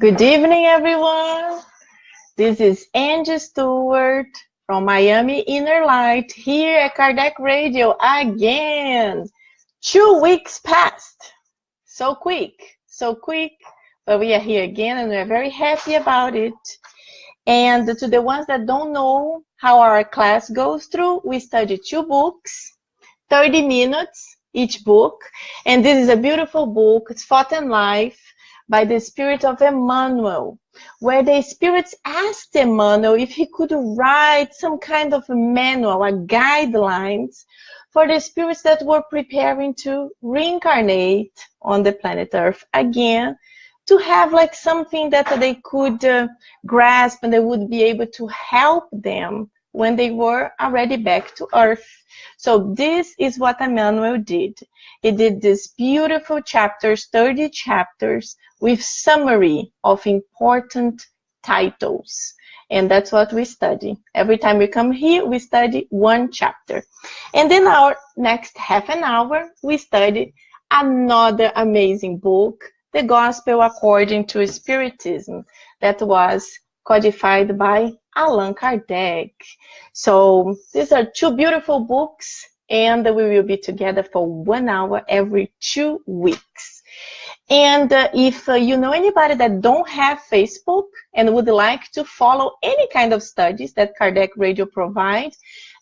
Good evening, everyone. This is Angy Stewart from Miami InnerLight here at Kardec Radio again. 2 weeks passed. So quick, but we are here again and we're very happy about it. And to the ones that don't know how our class goes through, we study 2 books, 30 minutes each book. And this is a beautiful book. It's Thought and Life by the spirit of Emmanuel, where the spirits asked Emmanuel if he could write some kind of a manual, a guidelines for the spirits that were preparing to reincarnate on the planet Earth again, to have like something that they could grasp and they would be able to help them when they were already back to Earth. So this is what Emmanuel did. He did these beautiful chapters, 30 chapters, with summary of important titles. And that's what we study. Every time we come here, we study 1 chapter. And then our next half an hour, we study another amazing book, The Gospel According to Spiritism, that was codified by Allan Kardec. So these are 2 beautiful books, and we will be together for 1 hour every 2 weeks. And if you know anybody that don't have Facebook and would like to follow any kind of studies that Kardec Radio provides,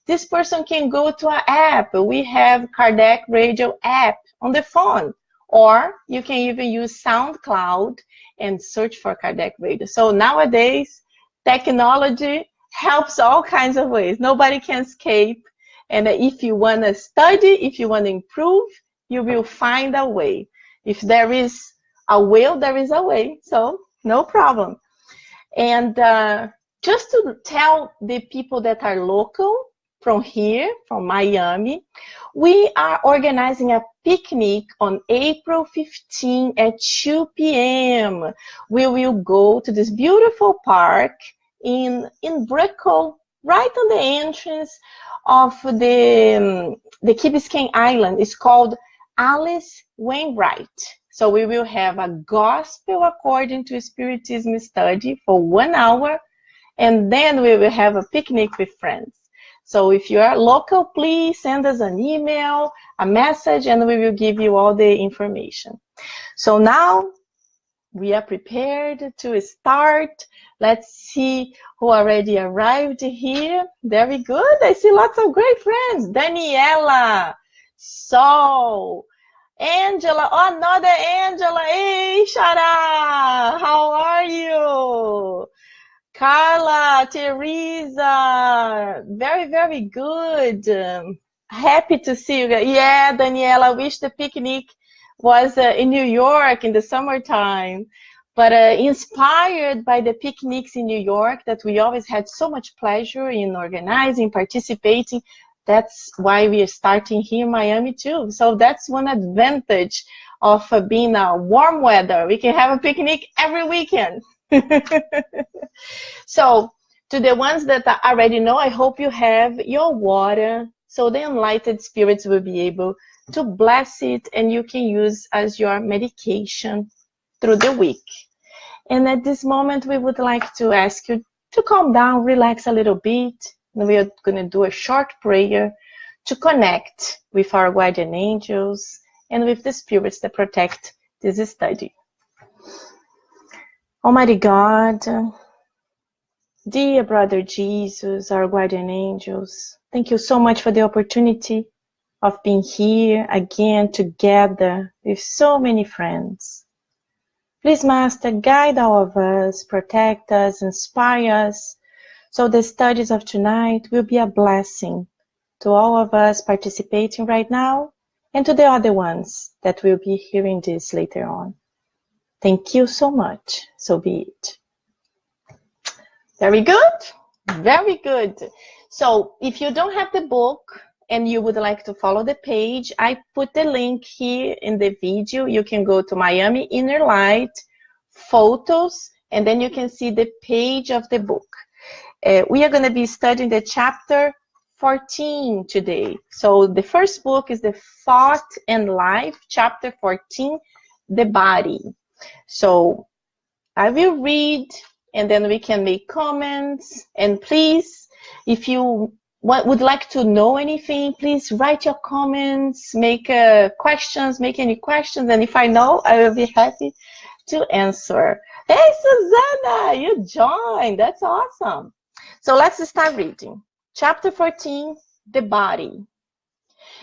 this person can go to our app. We have Kardec Radio app on the phone, or you can even use SoundCloud and search for Kardec Radio. So nowadays, technology helps all kinds of ways. Nobody can escape. And if you want to study, if you want to improve, you will find a way. If there is a will, there is a way. So no problem. And just to tell the people that are local from here, from Miami, we are organizing a picnic on April 15 at 2 p.m. We will go to this beautiful park in Brickell, right on the entrance of the Key Biscayne Island. It's called Alice Wainwright. So we will have a Gospel According to Spiritism study for 1 hour, and then we will have a picnic with friends. So if you are local, please send us an email, a message, and we will give you all the information. So now we are prepared to start. Let's see who already arrived here. Very good. I see lots of great friends. Daniela, Saul, Angela, oh, another Angela. Hey, Shara, how are you? Carla, Teresa, very, very good. Happy to see you guys. Yeah, Daniela, I wish the picnic was in New York in the summertime. But inspired by the picnics in New York that we always had so much pleasure in organizing, participating, that's why we are starting here in Miami too. So that's one advantage of being a warm weather. We can have a picnic every weekend. So to the ones that already know, I hope you have your water, so the enlightened spirits will be able to bless it and you can use as your medication through the week. And at this moment, we would like to ask you to calm down, relax a little bit. And we are going to do a short prayer to connect with our guardian angels and with the spirits that protect this study. Almighty God, dear brother Jesus, our guardian angels, thank you so much for the opportunity of being here again together with so many friends. Please, Master, guide all of us, protect us, inspire us, so the studies of tonight will be a blessing to all of us participating right now and to the other ones that will be hearing this later on. Thank you so much. So be it. Very good. Very good. So if you don't have the book and you would like to follow the page, I put the link here in the video. You can go to Miami InnerLight, photos, and then you can see the page of the book. We are going to be studying the chapter 14 today. So the first book is the Thought and Life, chapter 14, the body. So I will read, and then we can make comments. And please, if you would like to know anything, please write your comments, make questions, make any questions. And if I know, I will be happy to answer. Hey, Susanna, you joined. That's awesome. So let's start reading. Chapter 14, the body.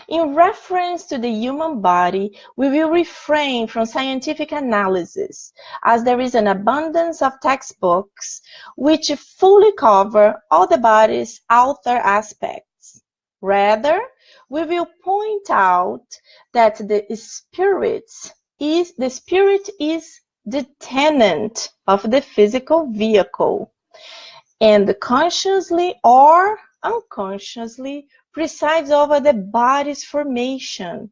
In reference to the human body, we will refrain from scientific analysis, as there is an abundance of textbooks which fully cover all the body's outer aspects. Rather, we will point out that the spirit is the tenant of the physical vehicle, and consciously or unconsciously presides over the body's formation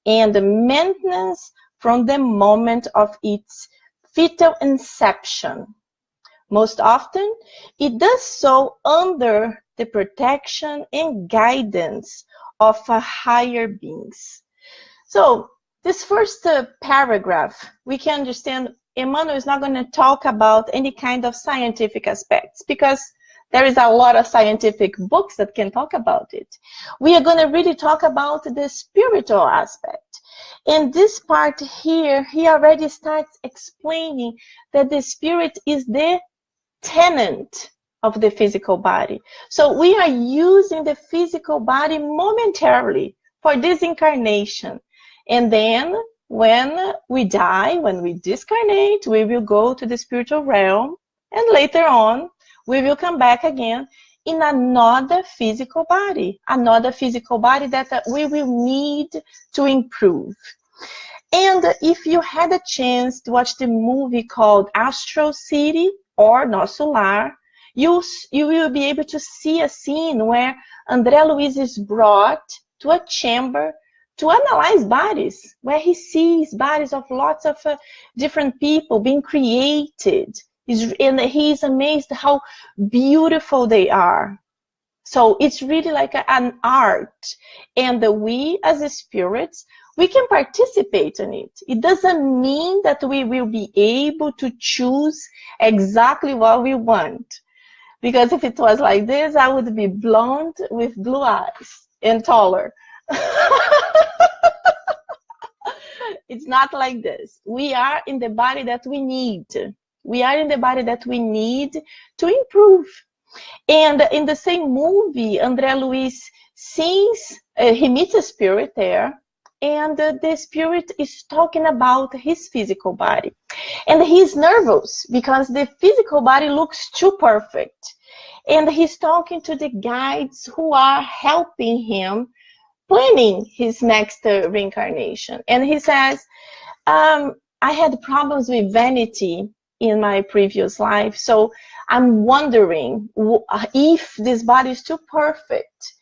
and maintenance from the moment of its fetal inception. Most often, it does so under the protection and guidance of higher beings. So, this first paragraph, we can understand Emmanuel is not going to talk about any kind of scientific aspects, because there is a lot of scientific books that can talk about it. We are going to really talk about the spiritual aspect. In this part here, he already starts explaining that the spirit is the tenant of the physical body. So we are using the physical body momentarily for this incarnation. And then when we die, when we discarnate, we will go to the spiritual realm. And later on, we will come back again in another physical body that we will need to improve. And if you had a chance to watch the movie called Astral City or Nosso Lar, you will be able to see a scene where André Luiz is brought to a chamber to analyze bodies, where he sees bodies of lots of different people being created. And he's amazed how beautiful they are. So it's really like an art. And we, as the spirits, we can participate in it. It doesn't mean that we will be able to choose exactly what we want. Because if it was like this, I would be blonde with blue eyes and taller. It's not like this. We are in the body that we need. We are in the body that we need to improve. And in the same movie, André Luiz sees, he meets a spirit there, and the spirit is talking about his physical body. And he's nervous because the physical body looks too perfect. And he's talking to the guides who are helping him planning his next reincarnation. And he says, I had problems with vanity in my previous life, so I'm wondering if this body is too perfect.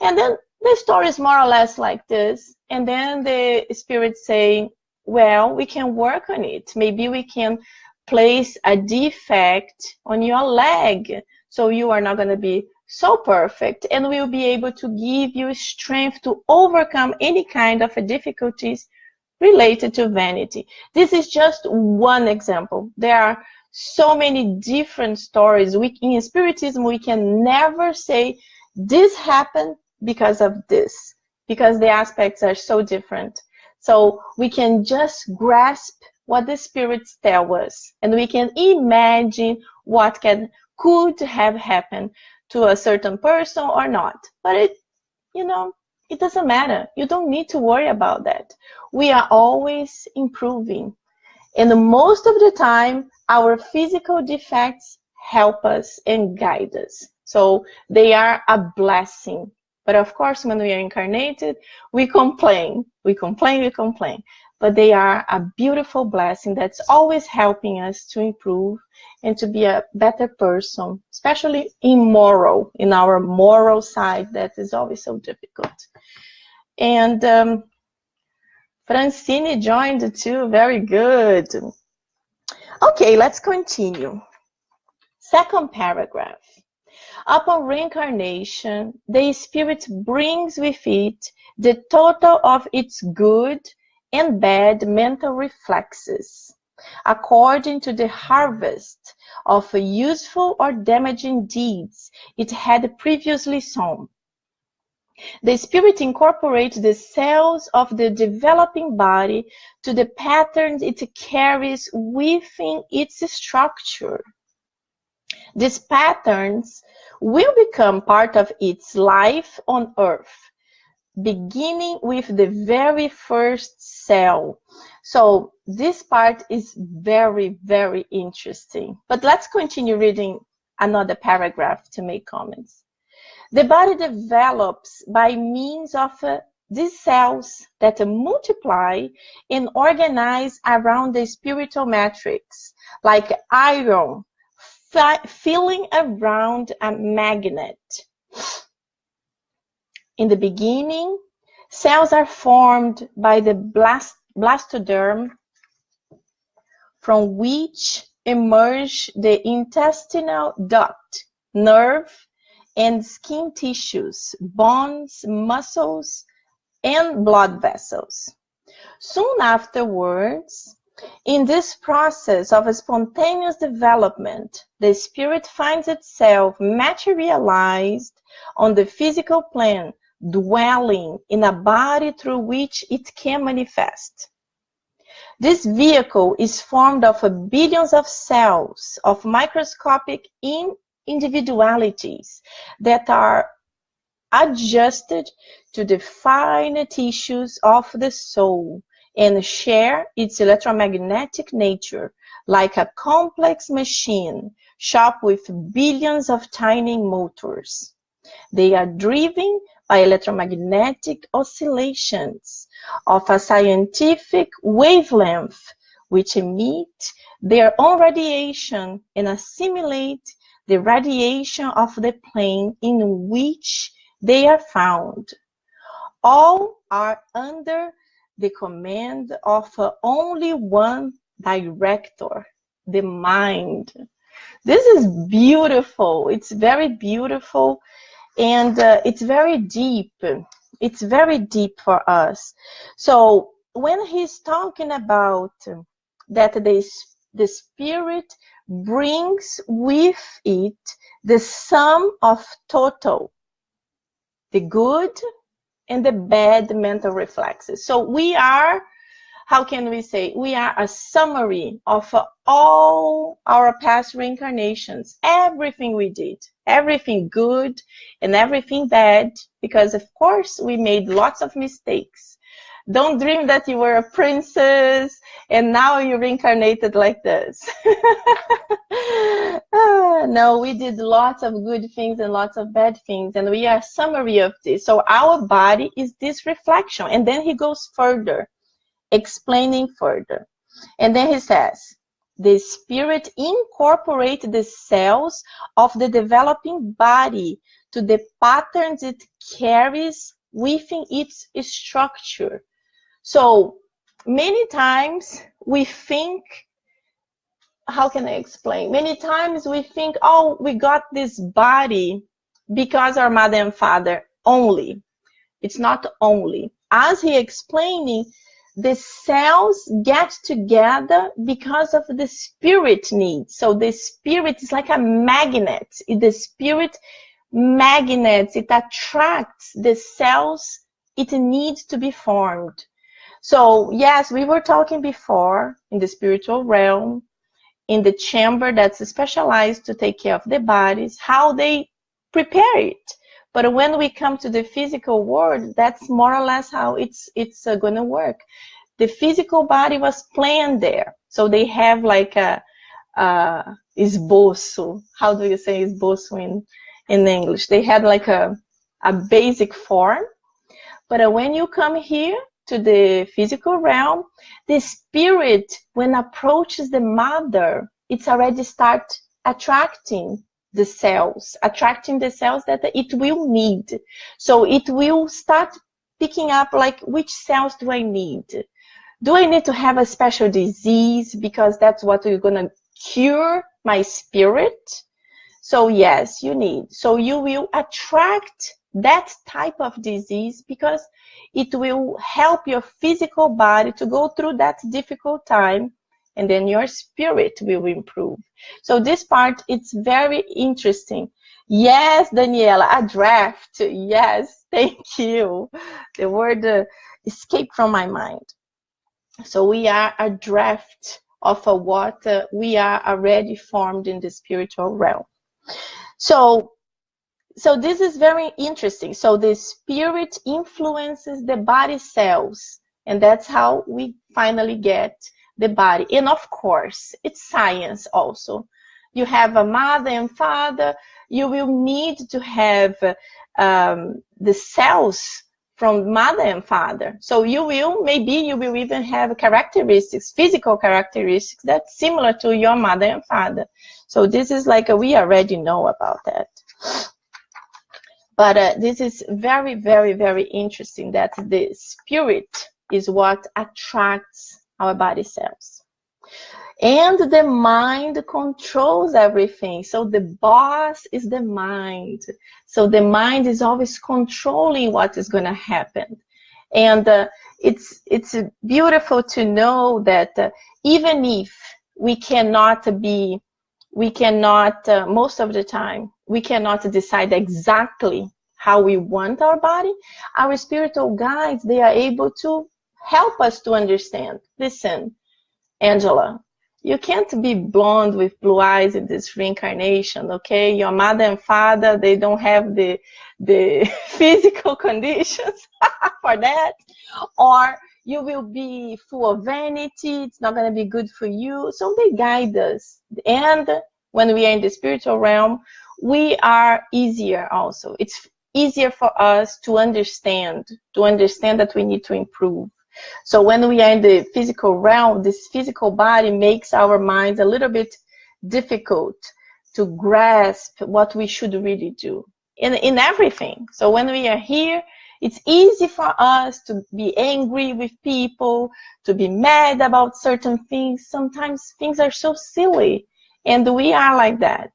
And then the story is more or less like this. And then the spirits say, well, we can work on it. Maybe we can place a defect on your leg, so you are not going to be so perfect, and we'll be able to give you strength to overcome any kind of difficulties related to vanity. This is just one example. There are so many different stories. In Spiritism, we can never say this happened because of this, because the aspects are so different. So we can just grasp what the spirits tell us, and we can imagine what could have happened to a certain person or not. But it doesn't matter. You don't need to worry about that. We are always improving. And most of the time, our physical defects help us and guide us. So they are a blessing. But of course, when we are incarnated, we complain. But they are a beautiful blessing that's always helping us to improve and to be a better person, especially in our moral side, that is always so difficult. And Francine joined too, very good. Okay, let's continue. Second paragraph. Upon reincarnation, the spirit brings with it the total of its good and bad mental reflexes, according to the harvest of useful or damaging deeds it had previously sown. The spirit incorporates the cells of the developing body to the patterns it carries within its structure. These patterns will become part of its life on earth, beginning with the very first cell. So this part is very, very interesting. But let's continue reading another paragraph to make comments. The body develops by means of these cells that multiply and organize around the spiritual matrix, like iron filling around a magnet. In the beginning, cells are formed by the blastoderm, from which emerge the intestinal duct, nerve, and skin tissues, bones, muscles, and blood vessels. Soon afterwards, in this process of spontaneous development, the spirit finds itself materialized on the physical plane, dwelling in a body through which it can manifest. This vehicle is formed of billions of cells of microscopic individualities that are adjusted to the fine tissues of the soul and share its electromagnetic nature, like a complex machine shop with billions of tiny motors. They are driven by electromagnetic oscillations of a scientific wavelength, which emit their own radiation and assimilate the radiation of the plane in which they are found. All are under the command of only one director, the mind. This is beautiful. It's very beautiful, and it's very deep. It's very deep for us. So when he's talking about that the spirit brings with it the sum of total, the good and the bad mental reflexes. So we are, how can we say, we are a summary of all our past reincarnations, everything we did, everything good and everything bad, because of course we made lots of mistakes. Don't dream that you were a princess and now you reincarnated like this. No, we did lots of good things and lots of bad things, and we are a summary of this. So our body is this reflection. And then he goes further, explaining further. And then he says, the spirit incorporates the cells of the developing body to the patterns it carries within its structure. So many times we think, how can I explain? Many times we think, oh, we got this body because our mother and father only. It's not only. As he explaining, the cells get together because of the spirit needs. So the spirit is like a magnet. The spirit magnets, it attracts the cells it needs to be formed. So yes, we were talking before in the spiritual realm, in the chamber that's specialized to take care of the bodies, how they prepare it. But when we come to the physical world, that's more or less how it's going to work. The physical body was planned there. So they have like a esboço. How do you say esboço in English? They had like a basic form. But when you come here to the physical realm, the spirit, when approaches the mother, it's already start attracting the cells that it will need. So it will start picking up like, which cells do I need? Do I need to have a special disease because that's what you're going to cure my spirit? So yes, you need. So you will attract that type of disease because it will help your physical body to go through that difficult time and then your spirit will improve. So this part, it's very interesting. Yes, Daniela, a draft. Yes, thank you. The word escaped from my mind. So we are a draft of what we are already formed in the spiritual realm. So this is very interesting. So the spirit influences the body cells, and that's how we finally get the body. And of course, it's science also. You have a mother and father, you will need to have the cells from mother and father. So maybe you will even have characteristics, physical characteristics that's similar to your mother and father. So this is like we already know about that. But this is very, very, very interesting that the spirit is what attracts our body cells. And the mind controls everything. So the boss is the mind. So the mind is always controlling what is going to happen. And it's beautiful to know that even if we cannot, most of the time, we cannot decide exactly how we want our body, our spiritual guides, they are able to help us to understand. Listen, Angela, you can't be blonde with blue eyes in this reincarnation, okay? Your mother and father, they don't have the physical conditions for that. Or you will be full of vanity, it's not going to be good for you. So they guide us. And when we are in the spiritual realm, we are easier also. It's easier for us to understand that we need to improve. So when we are in the physical realm, this physical body makes our minds a little bit difficult to grasp what we should really do in everything. So when we are here, it's easy for us to be angry with people, to be mad about certain things. Sometimes things are so silly, and we are like that.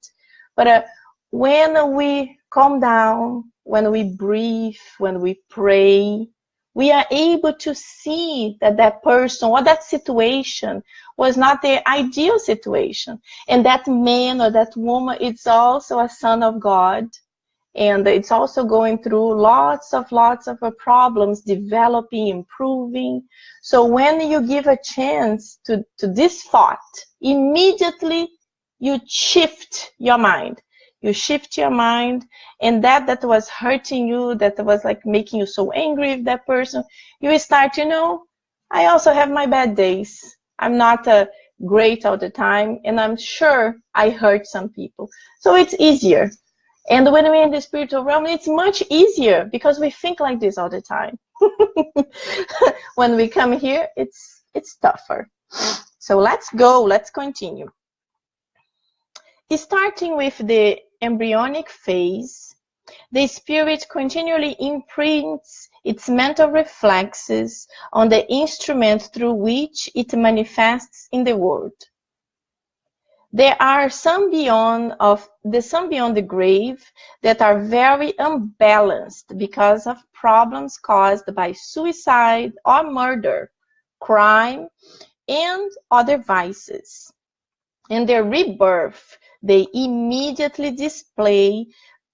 But when we calm down, when we breathe, when we pray, we are able to see that that person or that situation was not the ideal situation. And that man or that woman is also a son of God. And it's also going through lots of problems, developing, improving. So when you give a chance to this thought, immediately you shift your mind. You shift your mind, and that was hurting you, that was like making you so angry with that person, you start, I also have my bad days. I'm not great all the time, and I'm sure I hurt some people. So it's easier. And when we're in the spiritual realm, it's much easier because we think like this all the time. When we come here, it's tougher. So let's continue. Starting with the embryonic phase, the spirit continually imprints its mental reflexes on the instrument through which it manifests in the world. There are some beyond the grave that are very unbalanced because of problems caused by suicide or murder, crime, and other vices. In their rebirth, they immediately display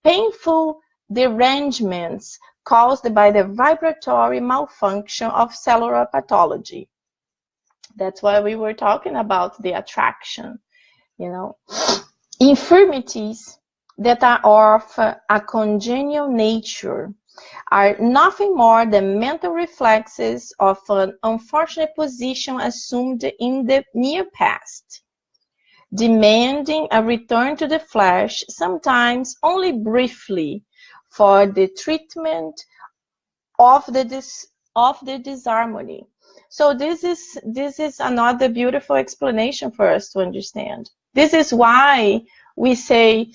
painful derangements caused by the vibratory malfunction of cellular pathology. That's why we were talking about the attraction. Infirmities that are of a congenial nature are nothing more than mental reflexes of an unfortunate position assumed in the near past, demanding a return to the flesh, sometimes only briefly, for the treatment of the disharmony. So this is another beautiful explanation for us to understand. This is why we say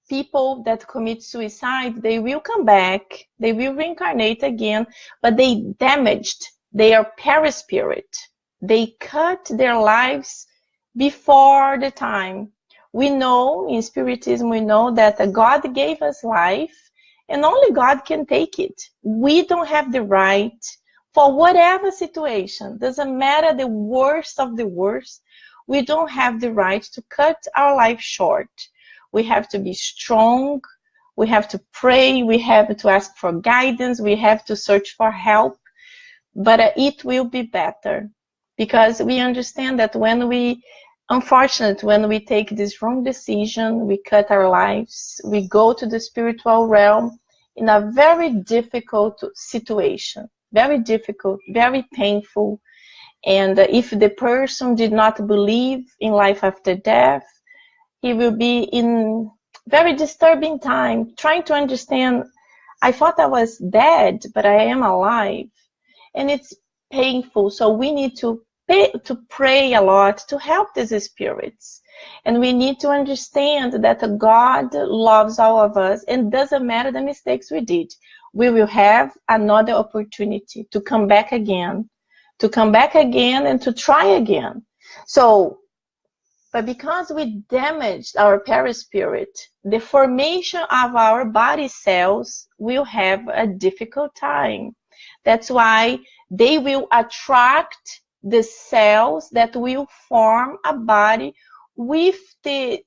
people that commit suicide, they will come back, they will reincarnate again, but they damaged their perispirit. They cut their lives before the time. We know, in Spiritism, we know that God gave us life, and only God can take it. We don't have the right for whatever situation. Doesn't matter the worst of the worst. We don't have the right to cut our life short. We have to be strong. We have to pray. We have to ask for guidance. We have to search for help. But it will be better, because we understand that when we take this wrong decision, we cut our lives, we go to the spiritual realm in a very difficult situation, very difficult, very painful. And if the person did not believe in life after death, he will be in very disturbing time, trying to understand, I thought I was dead, but I am alive. And it's painful. So we need to pray a lot to help these spirits. And we need to understand that God loves all of us, and doesn't matter the mistakes we did. We will have another opportunity to come back again, and to try again. So, but because we damaged our perispirit, the formation of our body cells will have a difficult time. That's why they will attract the cells that will form a body with the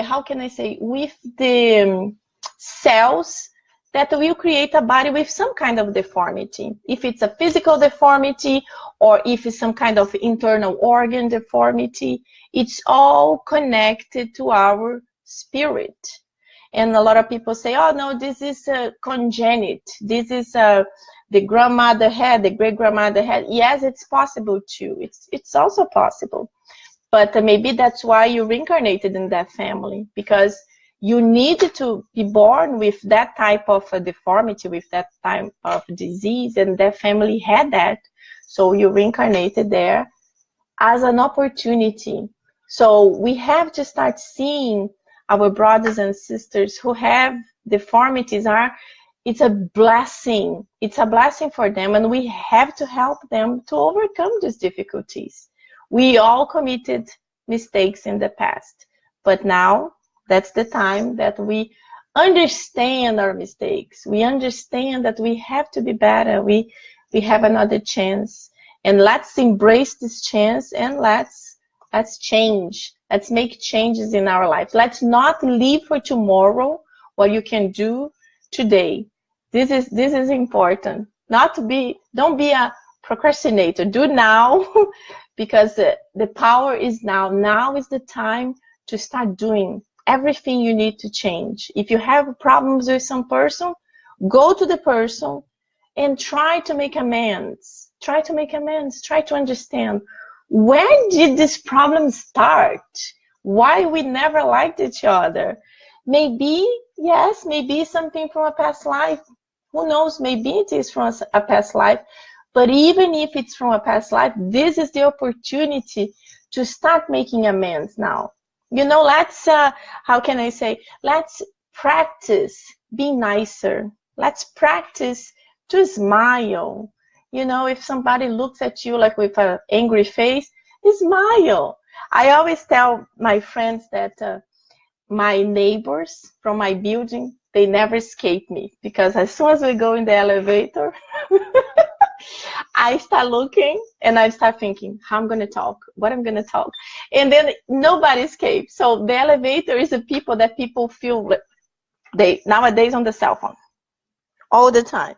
how can I say, with the cells that will create a body with some kind of deformity. If it's a physical deformity, or if it's some kind of internal organ deformity, it's all connected to our spirit. And a lot of people say, oh no, this is congenital. This is the grandmother had, the great-grandmother had. Yes, it's possible too. It's also possible. But maybe that's why you reincarnated in that family, because you need to be born with that type of deformity, with that type of disease, and that family had that. So you reincarnated there as an opportunity. So we have to start seeing our brothers and sisters who have deformities. It's a blessing. It's a blessing for them, and we have to help them to overcome these difficulties. We all committed mistakes in the past, but now that's the time that we understand our mistakes. We understand that we have to be better. We have another chance, and let's embrace this chance, and let's change. Let's make changes in our life. Let's not leave for tomorrow what you can do today. This is important. Don't be a procrastinator. Do now, because the power is now. Now is the time to start doing everything you need to change. If you have problems with some person, go to the person and try to make amends. Try to make amends. Try to understand, when did this problem start? Why we never liked each other? Maybe, yes, maybe something from a past life. Who knows? Maybe it is from a past life. But even if it's from a past life, this is the opportunity to start making amends now. You know, let's, how can I say, let's practice being nicer. Let's practice to smile. You know, if somebody looks at you like with an angry face, smile. I always tell my friends that my neighbors from my building, they never escape me, because as soon as we go in the elevator, I start looking and I start thinking how I'm going to talk, what I'm going to talk. And then nobody escapes. So the elevator is the people that people feel they nowadays on the cell phone all the time.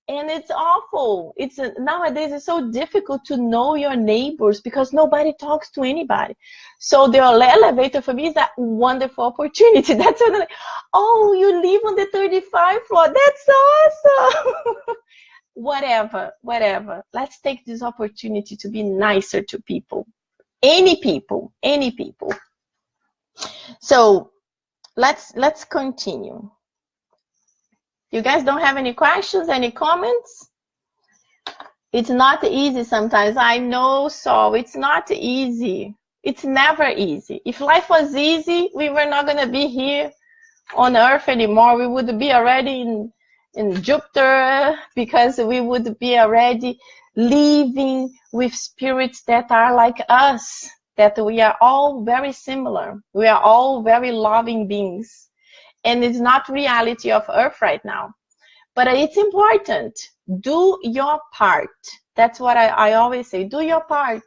And it's awful. Nowadays it's so difficult to know your neighbors, because nobody talks to anybody. So the elevator for me is a wonderful opportunity. That's when I'm like, oh, you live on the 35th floor. That's awesome. Whatever. Let's take this opportunity to be nicer to people. Any people. So let's continue. You guys don't have any questions, any comments? It's not easy sometimes. I know, so it's not easy. It's never easy. If life was easy, we were not going to be here on Earth anymore. We would be already in Jupiter, because we would be already living with spirits that are like us, that we are all very similar. We are all very loving beings. And it's not reality of Earth right now. But it's important. do your part. That's what I always say. Do your part.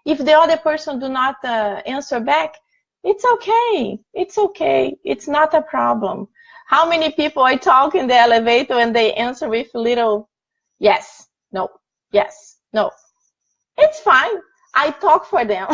If the other person do not answer back, it's okay. It's okay. It's not a problem. How many people I talk in the elevator and they answer with little yes, no, yes, no. It's fine. I talk for them.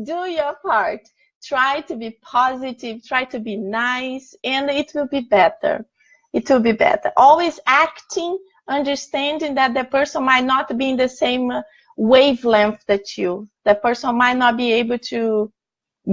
Do your part. Try to be positive. Try to be nice, and it will be better. It will be better. Always acting, understanding that the person might not be in the same wavelength that you. The person might not be able to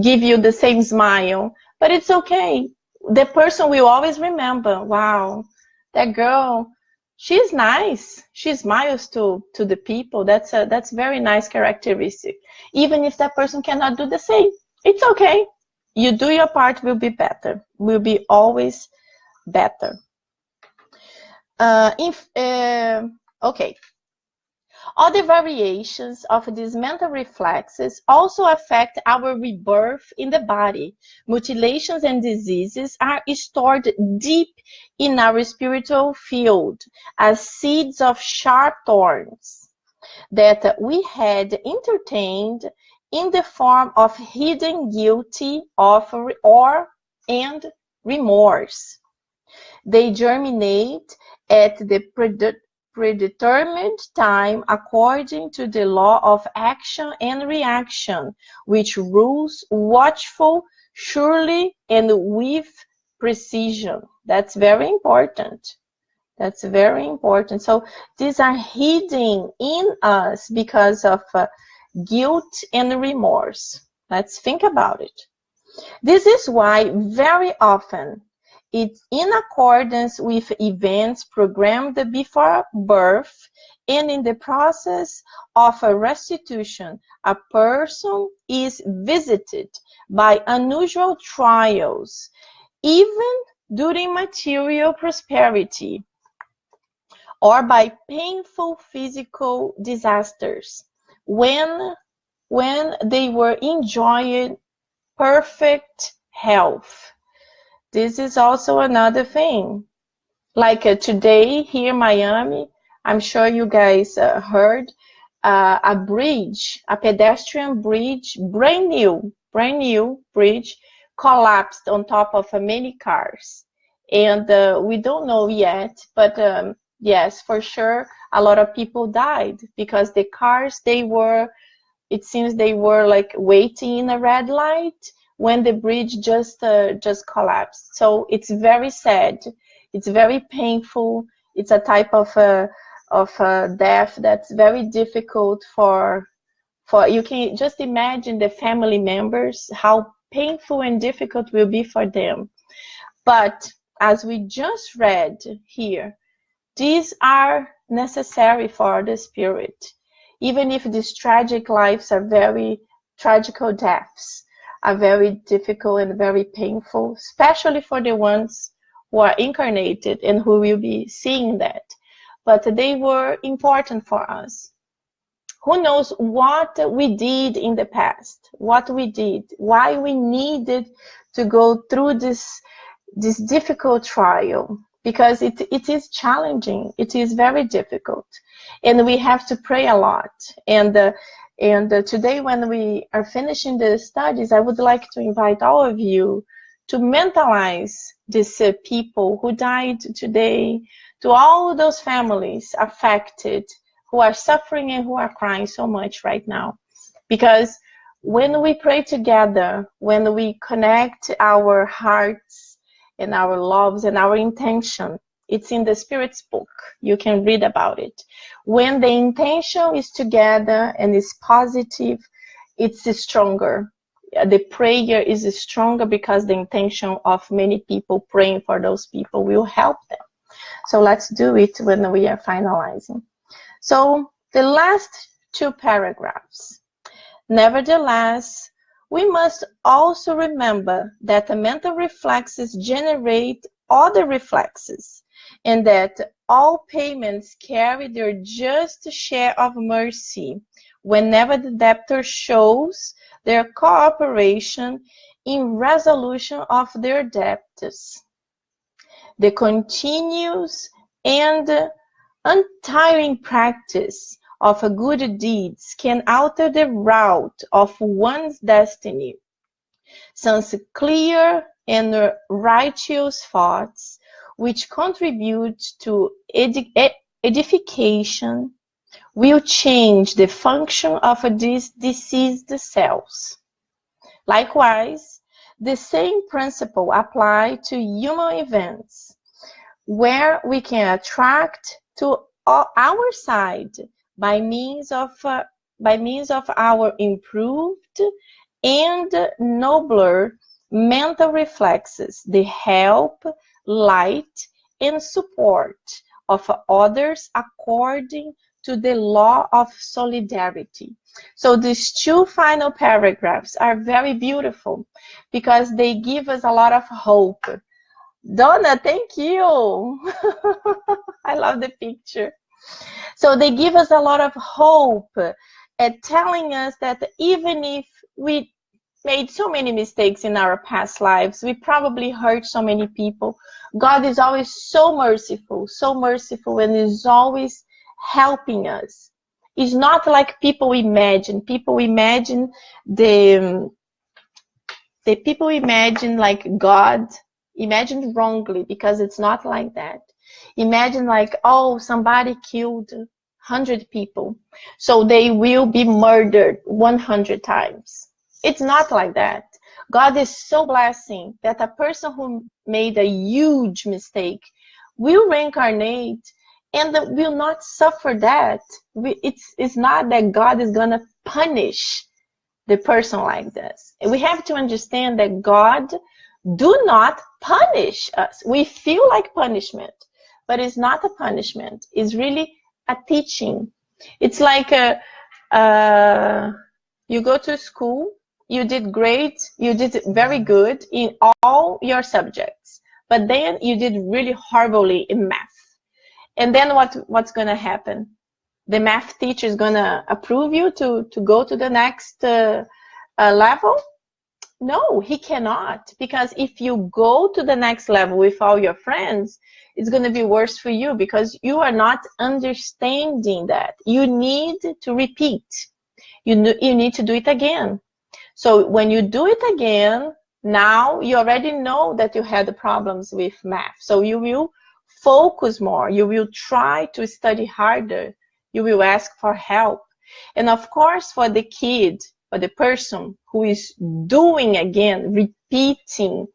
give you the same smile, but it's okay. The person will always remember, wow, that girl, she's nice. She smiles to the people. That's very nice characteristic. Even if that person cannot do the same, it's okay. You do your part, will be better. Will be always better. Okay. Other variations of these mental reflexes also affect our rebirth in the body. Mutilations and diseases are stored deep in our spiritual field as seeds of sharp thorns that we had entertained in the form of hidden guilty and remorse. They germinate at the predetermined time according to the law of action and reaction, which rules watchful, surely, and with precision. That's very important. That's very important. So these are hidden in us because of guilt and remorse. Let's think about it. This is why very often it's in accordance with events programmed before birth, and in the process of a restitution, a person is visited by unusual trials, even during material prosperity, or by painful physical disasters, when they were enjoying perfect health. This is also another thing. Like today here in Miami, I'm sure you guys heard a bridge, a pedestrian bridge, brand new bridge, collapsed on top of many cars. And we don't know yet, but yes, for sure, a lot of people died because the cars, it seems they were like waiting in a red light when the bridge just collapsed. So it's very sad. It's very painful. It's a type of death that's very difficult for you can just imagine the family members, how painful and difficult will be for them. But as we just read here, these are necessary for the spirit. Even if these tragic lives are very tragical deaths, are very difficult and very painful, especially for the ones who are incarnated and who will be seeing that. But they were important for us. Who knows what we did in the past, what we did, why we needed to go through this difficult trial, because it is challenging, it is very difficult, and we have to pray a lot. And today, when we are finishing the studies, I would like to invite all of you to mentalize these people who died today, to all those families affected who are suffering and who are crying so much right now. Because when we pray together, when we connect our hearts and our loves and our intention, it's in the Spirit's book. You can read about it. When the intention is together and is positive, it's stronger. The prayer is stronger because the intention of many people praying for those people will help them. So let's do it when we are finalizing. So the last two paragraphs. Nevertheless, we must also remember that the mental reflexes generate other reflexes, and that all payments carry their just share of mercy whenever the debtor shows their cooperation in resolution of their debts. The continuous and untiring practice of good deeds can alter the route of one's destiny, since clear and righteous thoughts, which contribute to edification, will change the function of these diseased cells. Likewise, the same principle applies to human events, where we can attract to our side by means of our improved and nobler mental reflexes, the help, light, and support of others according to the law of solidarity. So these two final paragraphs are very beautiful because they give us a lot of hope. Donna, thank you. I love the picture. So they give us a lot of hope at telling us that even if we made so many mistakes in our past lives, we probably hurt so many people, God is always so merciful, and is always helping us. It's not like people imagine. People imagine people imagine like God, imagine wrongly, because it's not like that. Imagine like, oh, somebody killed 100 people, so they will be murdered 100 times. It's not like that. God is so blessing that a person who made a huge mistake will reincarnate and will not suffer that. It's not that God is going to punish the person like this. We have to understand that God do not punish us. We feel like punishment, but it's not a punishment. It's really a teaching. It's like you go to school, you did great, you did very good in all your subjects, but then you did really horribly in math. And then what's going to happen? The math teacher is going to approve you to go to the next level? No, he cannot. Because if you go to the next level with all your friends, it's going to be worse for you because you are not understanding that. You need to repeat. You need to do it again. So when you do it again, now you already know that you had problems with math. So you will focus more. You will try to study harder. You will ask for help. And of course, for the kid, for the person who is doing again, repeating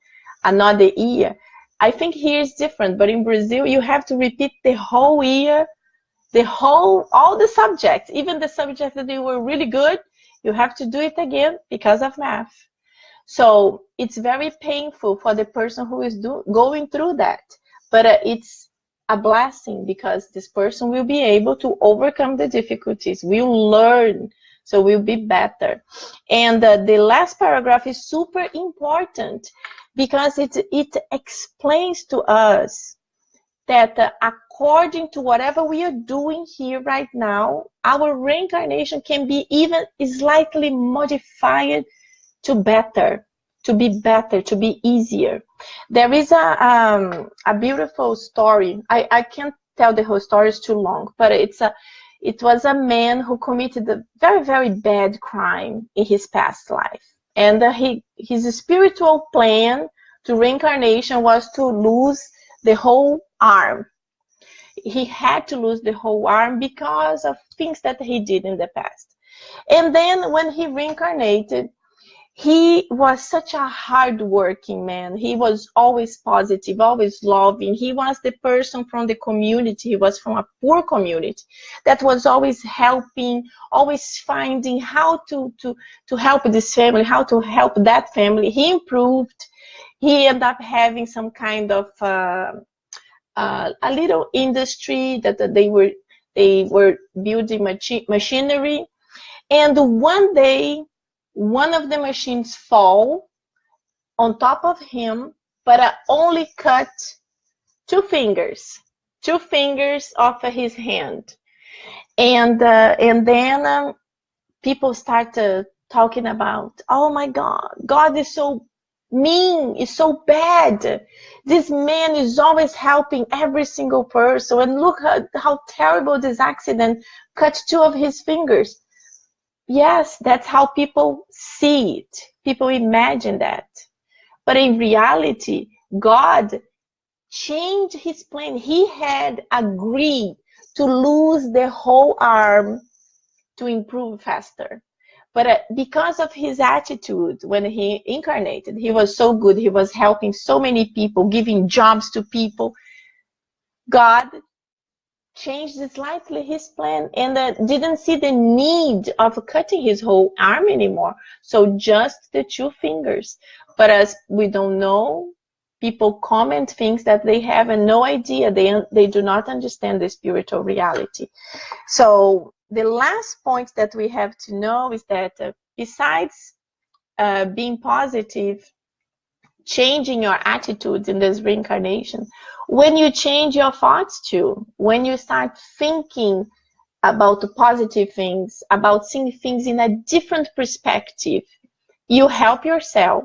another year, I think here is different. But in Brazil, you have to repeat the whole year, all the subjects, even the subjects that you were really good, you have to do it again because of math. So it's very painful for the person who is going through that. But it's a blessing because this person will be able to overcome the difficulties, will learn, so we'll be better. And the last paragraph is super important because it explains to us that according to whatever we are doing here right now, our reincarnation can be even slightly modified to better, to be better, to be easier. There is a beautiful story. I can't tell the whole story, it's too long, but it was a man who committed a very, very bad crime in his past life. And his spiritual plan to reincarnation was to lose the whole arm. He had to lose the whole arm because of things that he did in the past. And then when he reincarnated, he was such a hard-working man. He was always positive, always loving. He was the person from the community. He was from a poor community that was always helping, always finding how to help this family, how to help that family. He improved. He ended up having some kind of a little industry that they were building machinery. And one day, one of the machines fall on top of him, but only cut two fingers off of his hand. And then people started talking about, oh my God, God is so mean, is so bad. This man is always helping every single person. And look how terrible this accident cut 2 of his fingers. Yes, that's how people see it. People imagine that. But in reality, God changed his plan. He had agreed to lose the whole arm to improve faster. But because of his attitude when he incarnated, he was so good. He was helping so many people, giving jobs to people. God changed slightly his plan and didn't see the need of cutting his whole arm anymore. So just the 2 fingers. But as we don't know, people comment things that they have no idea. They do not understand the spiritual reality. So the last point that we have to know is that besides being positive, changing your attitudes in this reincarnation, when you change your thoughts too, when you start thinking about the positive things, about seeing things in a different perspective, you help yourself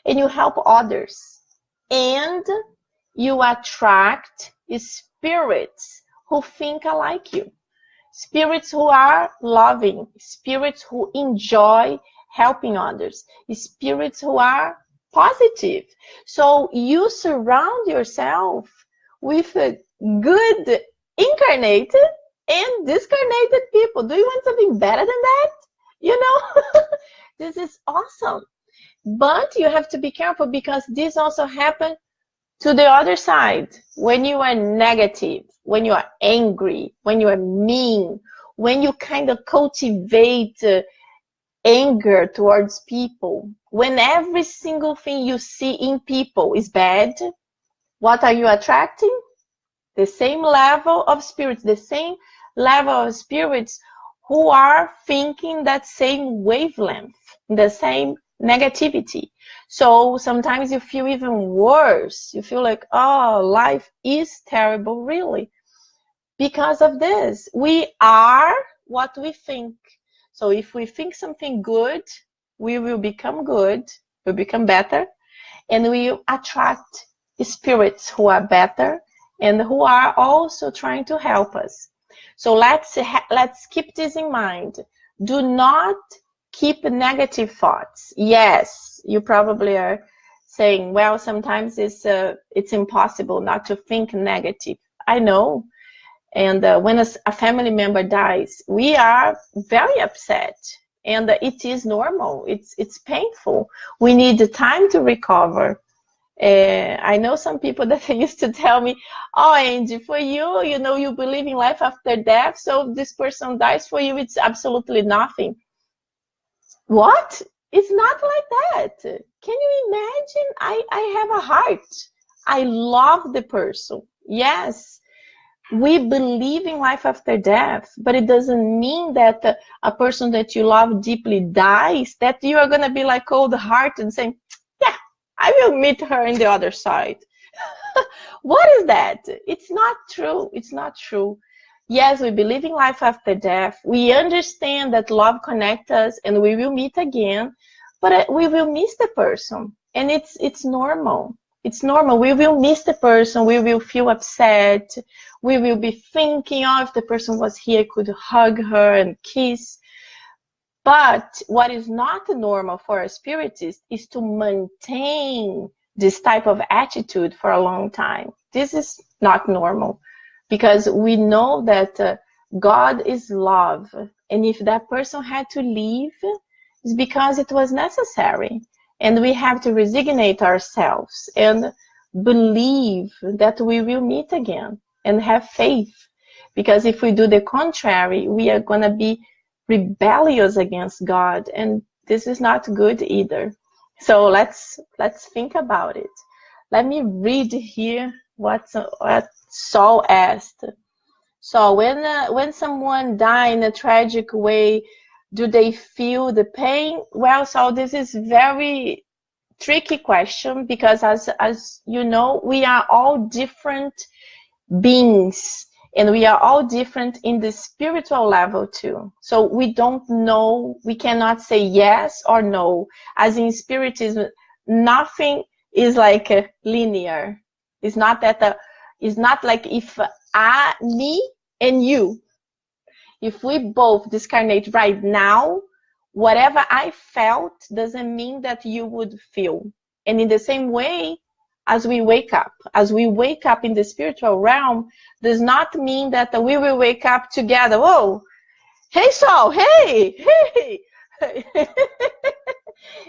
and you help others, and you attract spirits who think like you. Spirits who are loving, spirits who enjoy helping others, spirits who are positive. So you surround yourself with good incarnated and discarnated people. Do you want something better than that? You know, this is awesome. But you have to be careful because this also happens to the other side. When you are negative, when you are angry, when you are mean, when you kind of cultivate anger towards people, when every single thing you see in people is bad, what are you attracting? The same level of spirits, the same level of spirits who are thinking that same wavelength, the same negativity. So sometimes you feel even worse. You feel like, oh, life is terrible, really. Because of this, we are what we think. So if we think something good, we will become good, we'll become better, and we will attract spirits who are better and who are also trying to help us. So let's keep this in mind. Do not keep negative thoughts. Yes, you probably are saying, well, sometimes it's impossible not to think negative. I know. And when a family member dies, we are very upset. And it is normal. It's painful. We need time to recover. I know some people that used to tell me, oh, Angie, for you, you know, you believe in life after death, so if this person dies for you, it's absolutely nothing. What? It's not like that. Can you imagine? I have a heart. I love the person. Yes, we believe in life after death, but it doesn't mean that a person that you love deeply dies, that you are going to be like cold-hearted and saying, yeah, I will meet her in the other side. What is that? It's not true. It's not true. Yes, we believe in life after death. We understand that love connects us and we will meet again, but we will miss the person. And it's normal. It's normal. We will miss the person. We will feel upset. We will be thinking, oh, if the person was here, I could hug her and kiss. But what is not normal for a spiritist is to maintain this type of attitude for a long time. This is not normal because we know that God is love. And if that person had to leave, it's because it was necessary. And we have to resignate ourselves and believe that we will meet again and have faith. Because if we do the contrary, we are going to be rebellious against God, and this is not good either. So let's think about it. Let me read here what Saul asked. So when someone dies in a tragic way, do they feel the pain? Well, so this is very tricky question because as you know, we are all different beings. And we are all different in the spiritual level too. So we don't know, we cannot say yes or no. As in Spiritism, nothing is like linear. It's not that it's not like if me and you, if we both discarnate right now, whatever I felt doesn't mean that you would feel. And in the same way, as we wake up in the spiritual realm, does not mean that we will wake up together. Whoa, hey Saul, hey, hey.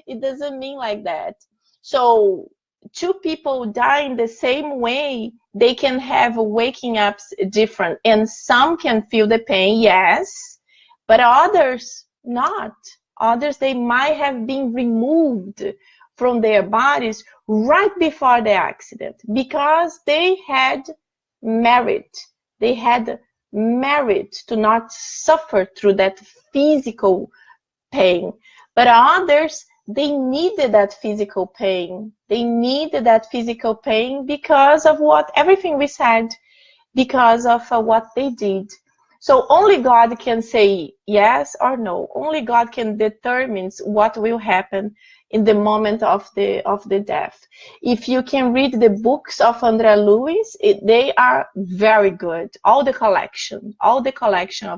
It doesn't mean like that. So two people die in the same way, they can have waking ups different. And some can feel the pain, yes, but others not. Others, they might have been removed from their bodies right before the accident because they had merit. They had merit to not suffer through that physical pain. But others, they needed that physical pain. They needed that physical pain because of everything we said, because of what they did. So only God can say yes or no. Only God can determine what will happen in the moment of the death. If you can read the books of André Luiz, they are very good. All the collection of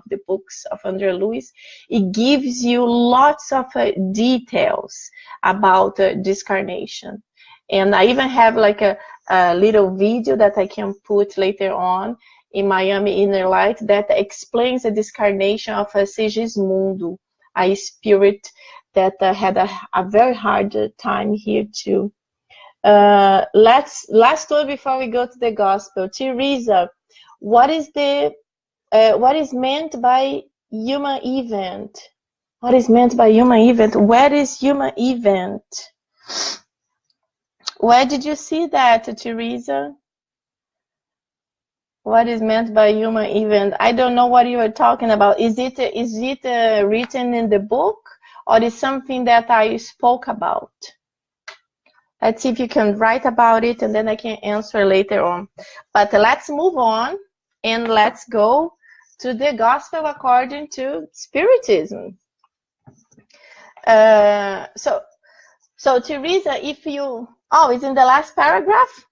the books of André Luiz, it gives you lots of details about discarnation. And I even have like a little video that I can put later on in Miami InnerLight that explains the discarnation of Sigismundo, a spirit that had a very hard time here too. Last one before we go to the gospel. Teresa, what is meant by human event? What is meant by human event? Where is human event? Where did you see that, Teresa? What is meant by human event? I don't know what you are talking about. Is it written in the book, or is something that I spoke about? Let's see if you can write about it, and then I can answer later on. But let's move on, and let's go to the gospel according to Spiritism. So Teresa, if you... Oh, it's in the last paragraph?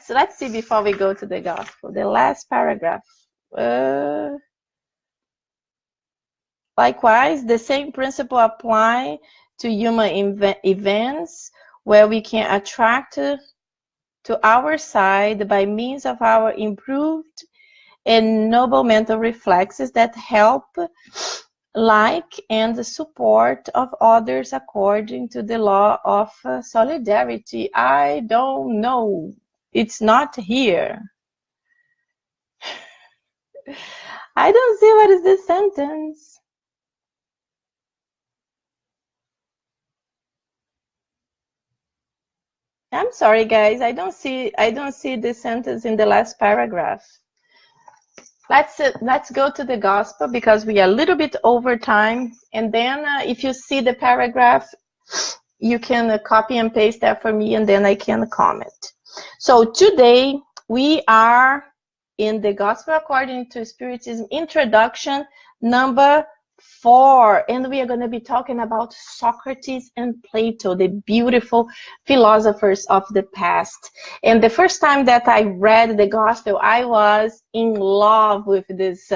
Let's see before we go to the gospel. The last paragraph. Likewise, the same principle apply to human events, where we can attract to our side by means of our improved and noble mental reflexes that help like and the support of others according to the law of solidarity. I don't know. It's not here. I don't see what is this sentence. I'm sorry, guys. I don't see this sentence in the last paragraph. Let's go to the gospel because we are a little bit over time. And then if you see the paragraph, you can copy and paste that for me, and then I can comment. So today we are in the Gospel According to Spiritism introduction number 4, and we are going to be talking about Socrates and Plato, the beautiful philosophers of the past. And the first time that I read the Gospel, I was in love with this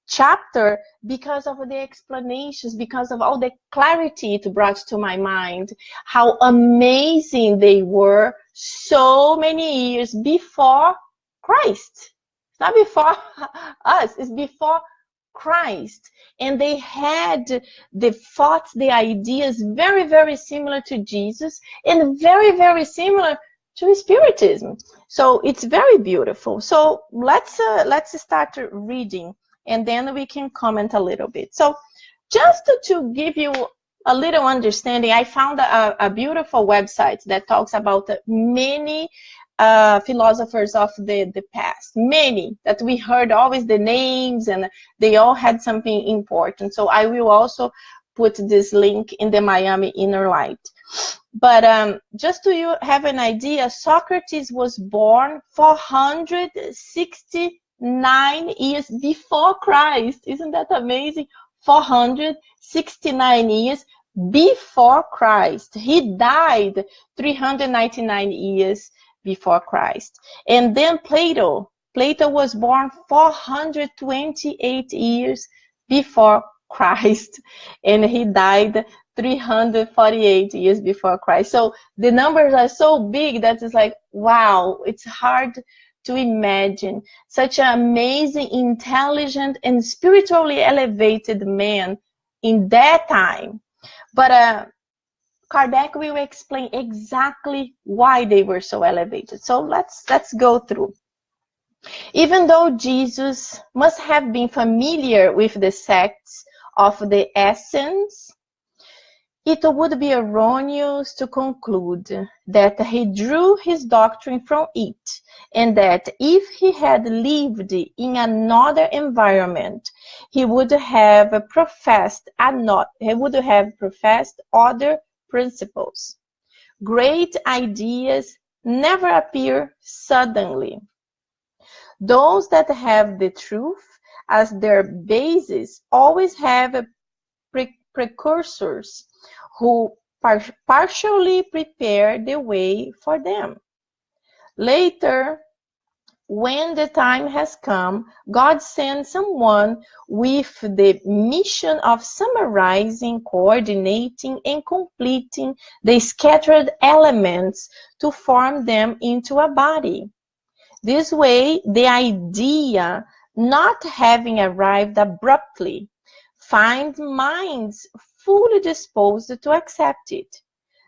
chapter because of the explanations, because of all the clarity it brought to my mind, how amazing they were so many years before Christ. It's not before us, it's before Christ. And they had the thoughts, the ideas very, very similar to Jesus and very, very similar to Spiritism. So it's very beautiful. So let's start reading, and then we can comment a little bit. So just to give you a little understanding, I found a beautiful website that talks about many philosophers of the past, many that we heard always the names, and they all had something important. So I will also put this link in the Miami InnerLight. But just to you have an idea, Socrates was born 469 years before Christ. Isn't that amazing? 469 years before Christ. He died 399 years before Christ. And then Plato was born 428 years before Christ, and he died 348 years before Christ. So the numbers are so big that it's like, wow, it's hard to imagine such an amazing, intelligent, and spiritually elevated man in that time. But Kardec will explain exactly why they were so elevated. So let's go through. Even though Jesus must have been familiar with the sects of the essence, it would be erroneous to conclude that he drew his doctrine from it, and that if he had lived in another environment, he would have professed other principles. Great ideas never appear suddenly. Those that have the truth as their basis always have precursors who partially prepare the way for them. Later, when the time has come, God sends someone with the mission of summarizing, coordinating, and completing the scattered elements to form them into a body. This way, the idea, not having arrived abruptly, finds minds fully disposed to accept it.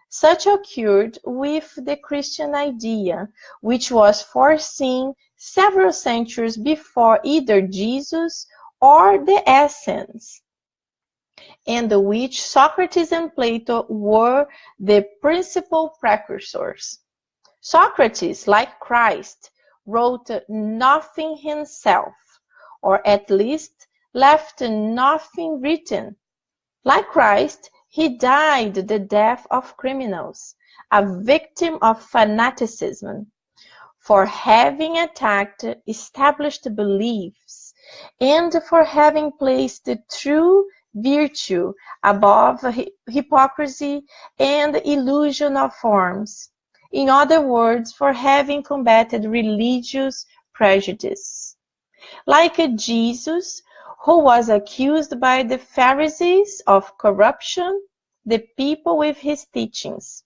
Such occurred with the Christian idea, which was foreseen several centuries before either Jesus or the essence, and which Socrates and Plato were the principal precursors. Socrates, like Christ, wrote nothing himself, or at least left nothing written. Like Christ, he died the death of criminals, a victim of fanaticism, for having attacked established beliefs, and for having placed the true virtue above hypocrisy and illusion of forms. In other words, for having combated religious prejudice. Like Jesus, who was accused by the Pharisees of corruption the people with his teachings,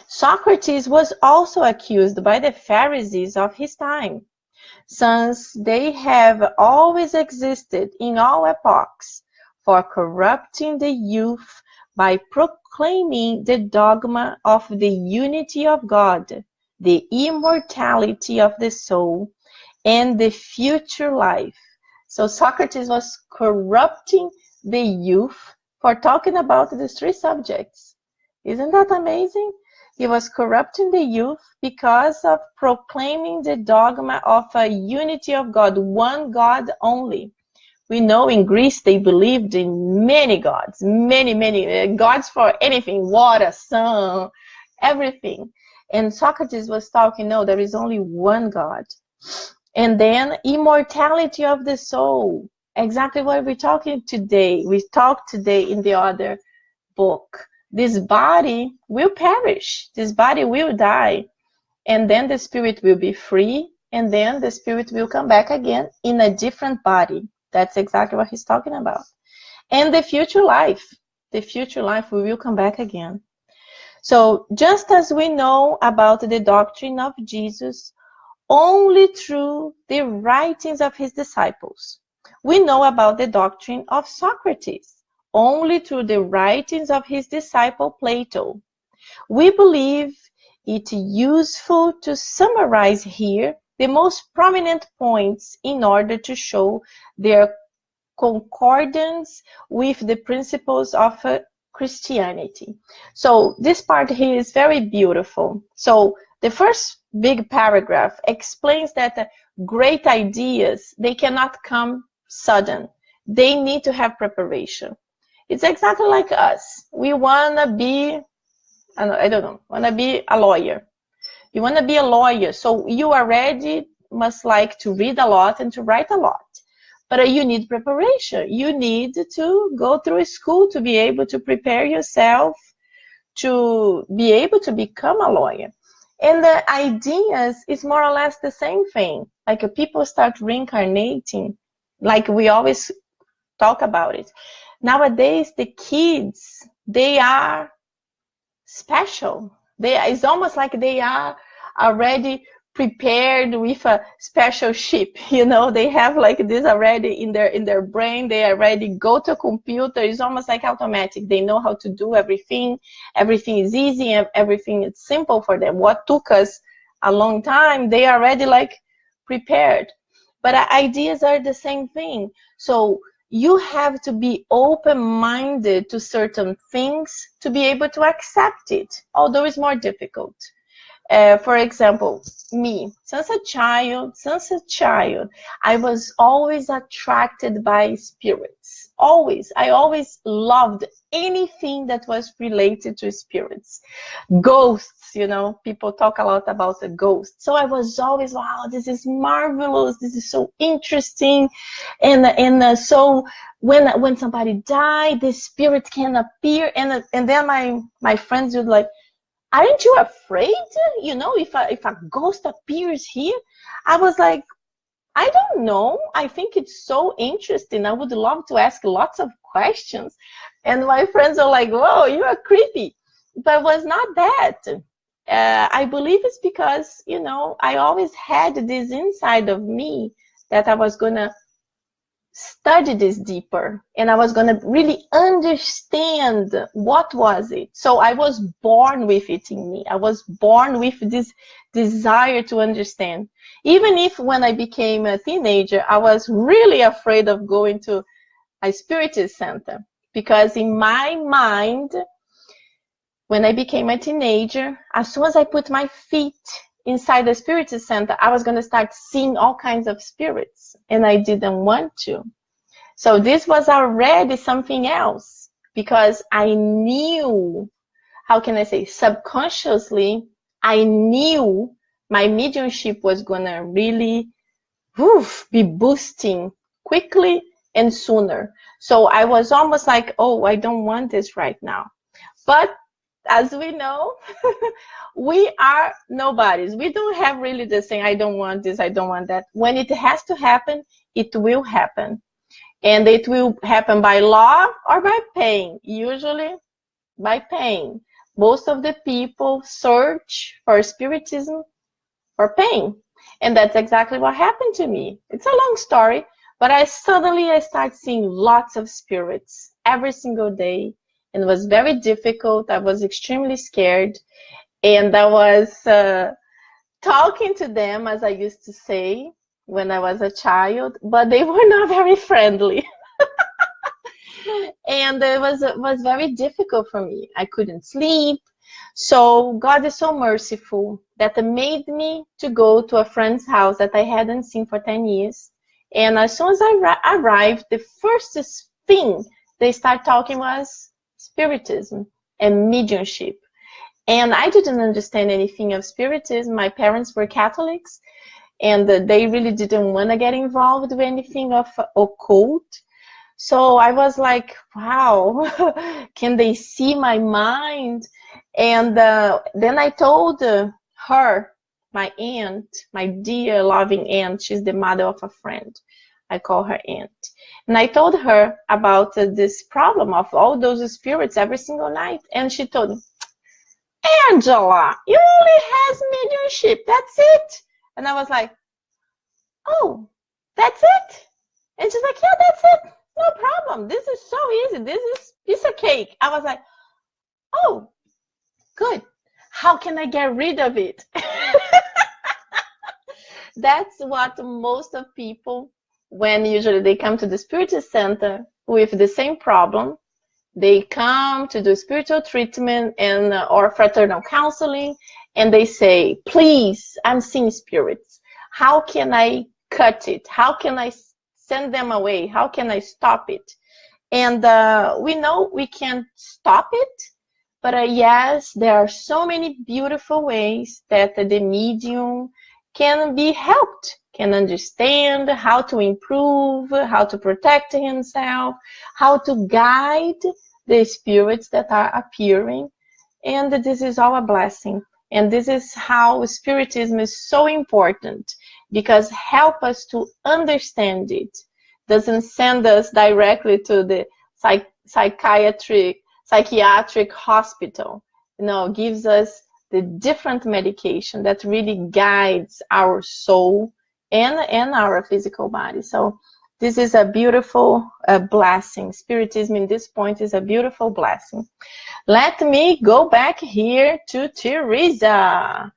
Socrates was also accused by the Pharisees of his time, since they have always existed in all epochs, for corrupting the youth by proclaiming the dogma of the unity of God, the immortality of the soul, and the future life. So Socrates was corrupting the youth for talking about these three subjects. Isn't that amazing? He was corrupting the youth because of proclaiming the dogma of a unity of God, one God only. We know in Greece they believed in many gods, many gods for anything, water, sun, everything. And Socrates was talking, no, there is only one God. And then immortality of the soul, exactly what we're talking today. We talked today in the other book. This body will perish, this body will die, and then the spirit will be free, and then the spirit will come back again in a different body. That's exactly what he's talking about. And the future life, we will come back again. So just as we know about the doctrine of Jesus only through the writings of his disciples, we know about the doctrine of Socrates only through the writings of his disciple Plato. We believe it useful to summarize here the most prominent points in order to show their concordance with the principles of Christianity. So this part here is very beautiful. So the first big paragraph explains that great ideas, they cannot come sudden. They need to have preparation. It's exactly like us. We want to be, want to be a lawyer. You want to be a lawyer, so you already must like to read a lot and to write a lot. But you need preparation. You need to go through school to be able to prepare yourself to be able to become a lawyer. And the ideas is more or less the same thing. Like people start reincarnating, like we always talk about it. Nowadays, the kids, they are special. It's almost like they are already prepared with a special chip. They have like this already in their brain. They already go to a computer. It's almost like automatic. They know how to do everything. Everything is easy and everything is simple for them. What took us a long time, they are already like prepared. But ideas are the same thing. So you have to be open-minded to certain things to be able to accept it, although it's more difficult. For example, me, since a child, I was always attracted by spirits. Always. I always loved anything that was related to spirits. Ghosts, people talk a lot about the ghosts. So I was always, wow, this is marvelous. This is so interesting. And so when somebody died, the spirit can appear. And then my friends would like, aren't you afraid, if a ghost appears here? I was like, I don't know. I think it's so interesting. I would love to ask lots of questions. And my friends are like, whoa, you are creepy. But it was not that. I believe it's because, I always had this inside of me that I was going to study this deeper, and I was going to really understand what was it. So I was born with it in me. I was born with this desire to understand. Even if when I became a teenager, I was really afraid of going to a Spiritism center, because in my mind, when I became a teenager, as soon as I put my feet inside the Spiritism center, I was going to start seeing all kinds of spirits, and I didn't want to. So this was already something else, because I knew, how can I say, subconsciously, I knew my mediumship was going to really be boosting quickly and sooner. So I was almost like, oh, I don't want this right now. But as we know, we are nobodies. We don't have really the saying, I don't want this, I don't want that. When it has to happen, it will happen. And it will happen by law or by pain. Usually by pain. Most of the people search for Spiritism for pain. And that's exactly what happened to me. It's a long story, but I start seeing lots of spirits every single day. And it was very difficult. I was extremely scared. And I was talking to them, as I used to say, when I was a child, but they were not very friendly. And it was very difficult for me. I couldn't sleep. So God is so merciful that it made me to go to a friend's house that I hadn't seen for 10 years. And as soon as I arrived, the first thing they start talking was Spiritism and mediumship. And I didn't understand anything of Spiritism. My parents were Catholics, and they really didn't want to get involved with anything of occult. So I was like, wow, can they see my mind? And then I told her, my aunt, my dear loving aunt, she's the mother of a friend. I call her aunt. And I told her about this problem of all those spirits every single night. And she told me, Angela, you only has mediumship, that's it. And I was like, oh, that's it? And she's like, yeah, that's it. No problem. This is so easy. This is piece of cake. I was like, oh, good. How can I get rid of it? That's what most of people, when usually they come to the Spiritism center with the same problem, they come to do spiritual treatment and or fraternal counseling, and they say, please, I'm seeing spirits. How can I cut it? How can I send them away? How can I stop it? And we know we can't stop it, but yes, there are so many beautiful ways that the medium can be helped, can understand how to improve, how to protect himself, how to guide the spirits that are appearing. And this is all a blessing. And this is how Spiritism is so important, because help us to understand it. Doesn't send us directly to the psychiatric hospital. No, gives us the different medication that really guides our soul and our physical body. So this is a beautiful blessing. Spiritism in this point is a beautiful blessing. Let me go back here to Teresa.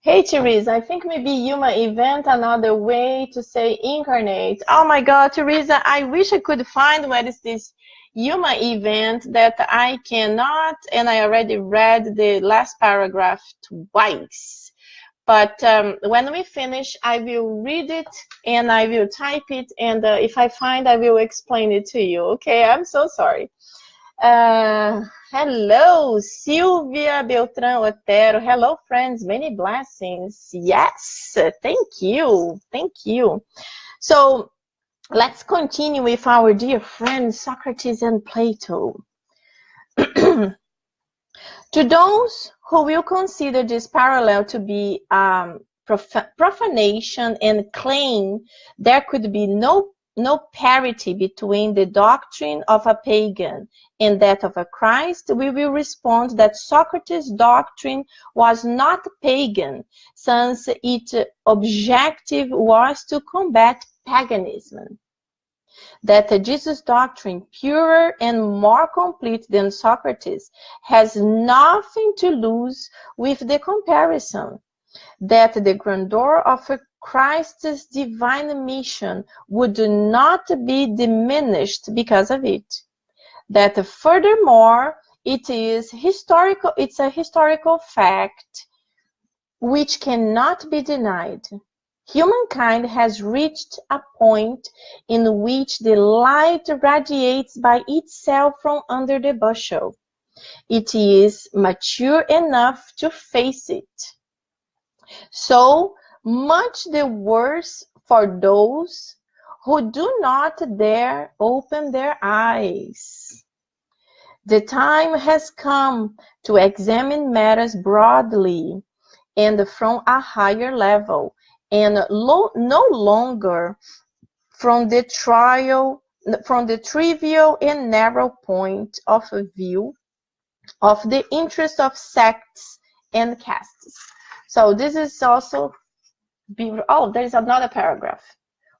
Hey, Teresa, I think maybe you might invent another way to say incarnate. Oh my God, Teresa, I wish I could find what is this Yuma event that I cannot, and I already read the last paragraph twice. But when we finish, I will read it and I will type it, and if I find, I will explain it to you. Okay, I'm so sorry. Hello, Silvia Beltran Otero. Hello, friends. Many blessings. Yes, thank you. Thank you. So let's continue with our dear friends Socrates and Plato. To those who will consider this parallel to be profanation and claim there could be no parity between the doctrine of a pagan and that of a Christ, we will respond that Socrates' doctrine was not pagan, since its objective was to combat paganism. That Jesus' doctrine, purer and more complete than Socrates, has nothing to lose with the comparison. That the grandeur of Christ's divine mission would not be diminished because of it. That furthermore, it's a historical fact which cannot be denied. Humankind has reached a point in which the light radiates by itself from under the bushel. It is mature enough to face it. So much the worse for those who do not dare open their eyes. The time has come to examine matters broadly and from a higher level, and no longer from the trivial and narrow point of view of the interest of sects and castes. So this is also there is another paragraph.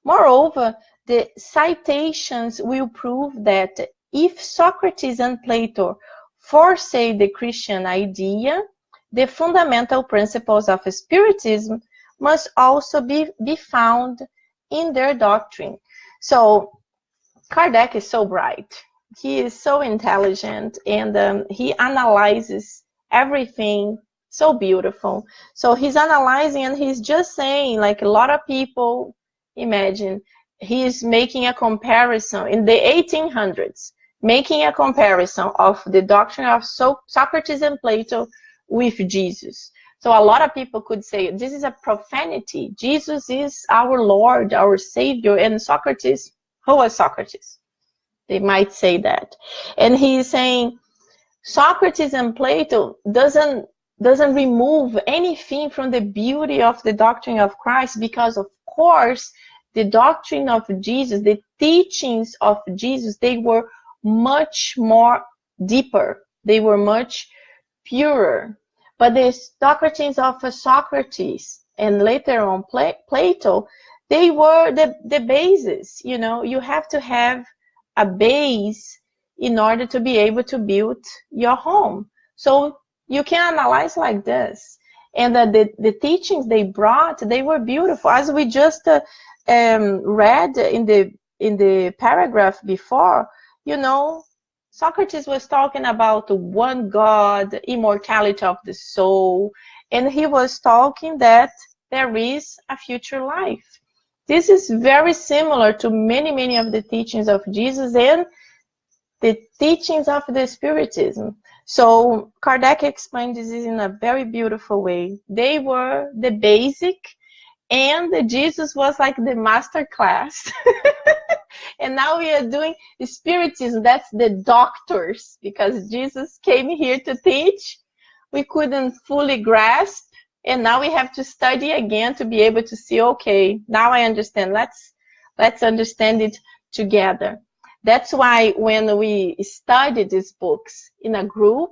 Moreover, the citations will prove that if Socrates and Plato forsake the Christian idea, the fundamental principles of Spiritism must also be found in their doctrine. So Kardec is so bright. He is so intelligent, and he analyzes everything so beautiful. So he's analyzing and he's just saying, like a lot of people imagine, he's making a comparison in the 1800s, making a comparison of the doctrine of Socrates and Plato with Jesus. So a lot of people could say, this is a profanity. Jesus is our Lord, our Savior, and Socrates, who was Socrates? They might say that. And he's saying, Socrates and Plato doesn't remove anything from the beauty of the doctrine of Christ, because of course, the doctrine of Jesus, the teachings of Jesus, they were much more deeper. They were much purer. But the doctrines of Socrates and later on Plato, they were the basis. You know, you have to have a base in order to be able to build your home. So you can analyze like this. And the teachings they brought, they were beautiful. As we just read in the paragraph before, you know, Socrates was talking about one God, immortality of the soul, and he was talking that there is a future life. This is very similar to many of the teachings of Jesus and the teachings of the Spiritism. So Kardec explained this in a very beautiful way. They were the basic, and Jesus was like the master class. And now we are doing Spiritism. That's the doctors, because Jesus came here to teach. We couldn't fully grasp, and now we have to study again to be able to see, okay, now I understand. Let's understand it together. That's why when we study these books in a group,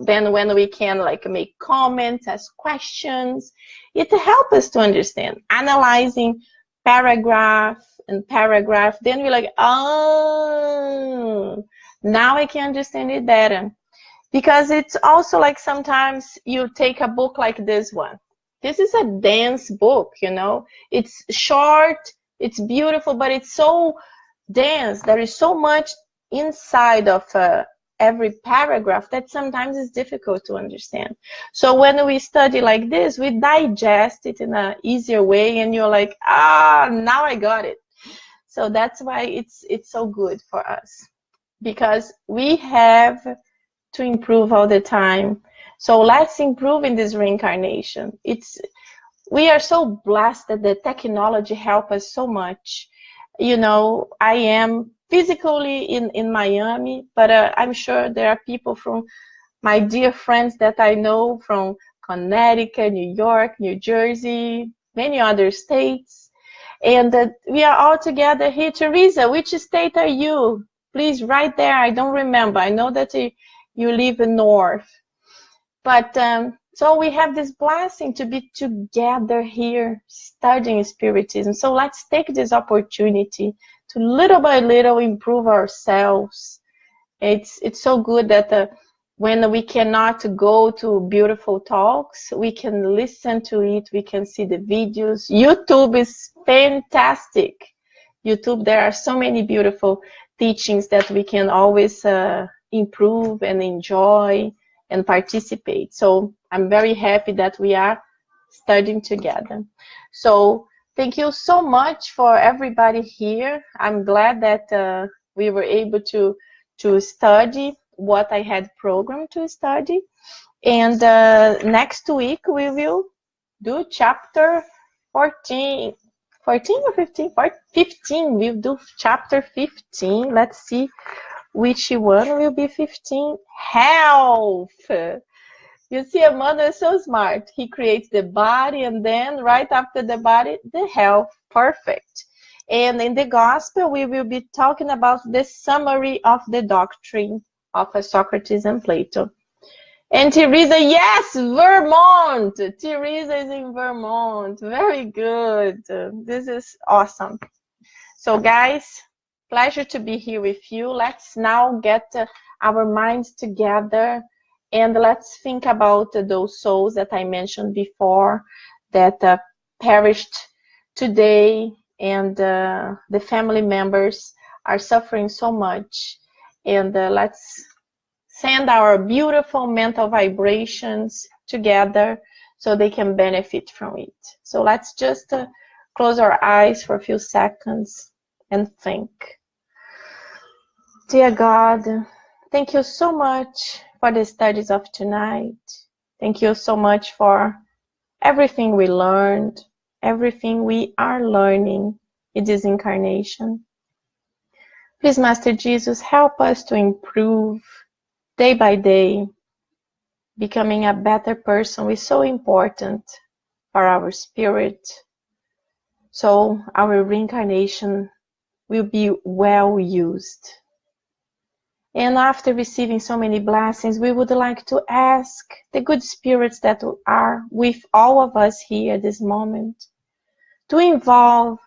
then when we can like make comments, ask questions, it helps us to understand. Analyzing paragraph and paragraph, then we're like, oh, now I can understand it better. Because it's also like sometimes you take a book like this one. This is a dense book, you know. It's short, it's beautiful, but it's so dense. There is so much inside of every paragraph that sometimes it's difficult to understand. So when we study like this, we digest it in an easier way, and you're like, ah, now I got it. So that's why it's so good for us, because we have to improve all the time. So let's improve in this reincarnation. We are so blessed that the technology helps us so much. You know, I am physically in Miami, but I'm sure there are people from my dear friends that I know from Connecticut, New York, New Jersey, many other states. And we are all together here. Teresa, which state are you? Please write there. I don't remember. I know that you live in North. But so we have this blessing to be together here studying Spiritism. So let's take this opportunity to little by little improve ourselves. It's so good that when we cannot go to beautiful talks, we can listen to it, we can see the videos. YouTube is fantastic. YouTube, there are so many beautiful teachings that we can always improve and enjoy and participate. So I'm very happy that we are studying together. So thank you so much for everybody here. I'm glad that we were able to study what I had programmed to study. And next week we will do chapter 14. 14 or 15? 15. We'll do chapter 15. Let's see which one will be 15. Health. You see, Amanda is so smart. He creates the body, and then right after the body, the health. Perfect. And in the gospel, we will be talking about the summary of the doctrine of Socrates and Plato. And Teresa, yes, Vermont. Teresa is in Vermont. Very good. This is awesome. So guys, pleasure to be here with you. Let's now get our minds together, and let's think about those souls that I mentioned before that perished today, and the family members are suffering so much. And let's send our beautiful mental vibrations together so they can benefit from it. So let's just close our eyes for a few seconds and think. Dear God, thank you so much for the studies of tonight. Thank you so much for everything we learned, everything we are learning in this incarnation. Please, Master Jesus, help us to improve day by day. Becoming a better person is so important for our spirit, so our reincarnation will be well used. And after receiving so many blessings, we would like to ask the good spirits that are with all of us here at this moment to involve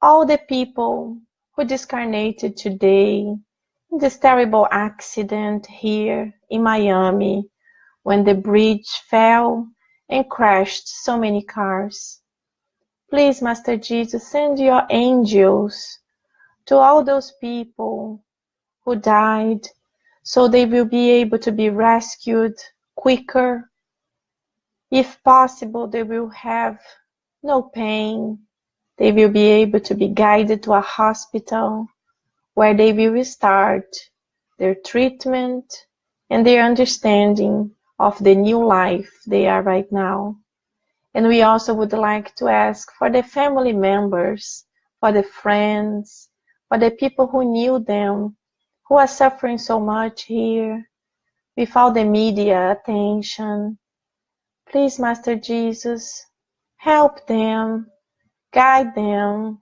all the people who discarnated today in this terrible accident here in Miami, when the bridge fell and crashed so many cars. Please, Master Jesus, send your angels to all those people who died, so they will be able to be rescued quicker. If possible, they will have no pain. They will be able to be guided to a hospital where they will start their treatment and their understanding of the new life they are right now. And we also would like to ask for the family members, for the friends, for the people who knew them, who are suffering so much here, with all the media attention. Please, Master Jesus, help them, guide them,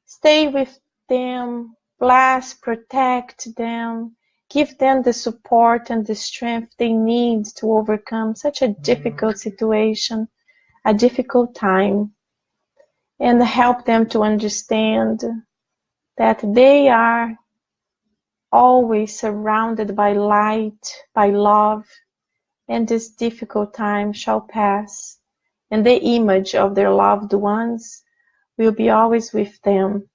stay with them, bless, protect them, give them the support and the strength they need to overcome such a difficult situation, a difficult time, and help them to understand that they are always surrounded by light, by love, and this difficult time shall pass, and the image of their loved ones will be always with them,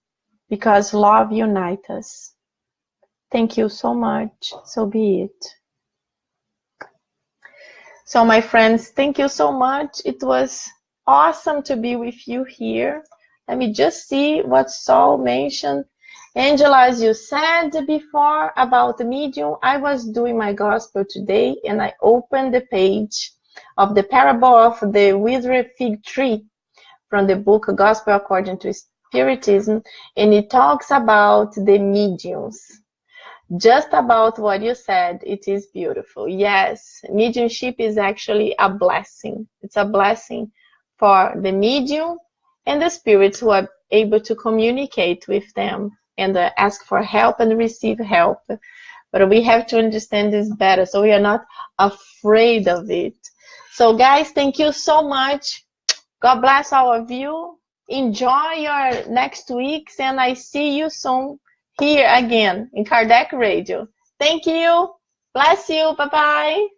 because love unites us. Thank you so much. So be it. So my friends, thank you so much. It was awesome to be with you here. Let me just see what Saul mentioned. Angela, as you said before about the medium, I was doing my gospel today and I opened the page of the parable of the withered fig tree from the book Gospel According to Spiritism, and it talks about the mediums. Just about what you said, it is beautiful. Yes, mediumship is actually a blessing. It's a blessing for the medium and the spirits who are able to communicate with them and ask for help and receive help. But we have to understand this better so we are not afraid of it. So guys, thank you so much. God bless all of you. Enjoy your next weeks, and I see you soon here again in Kardec Radio. Thank you. Bless you. Bye-bye.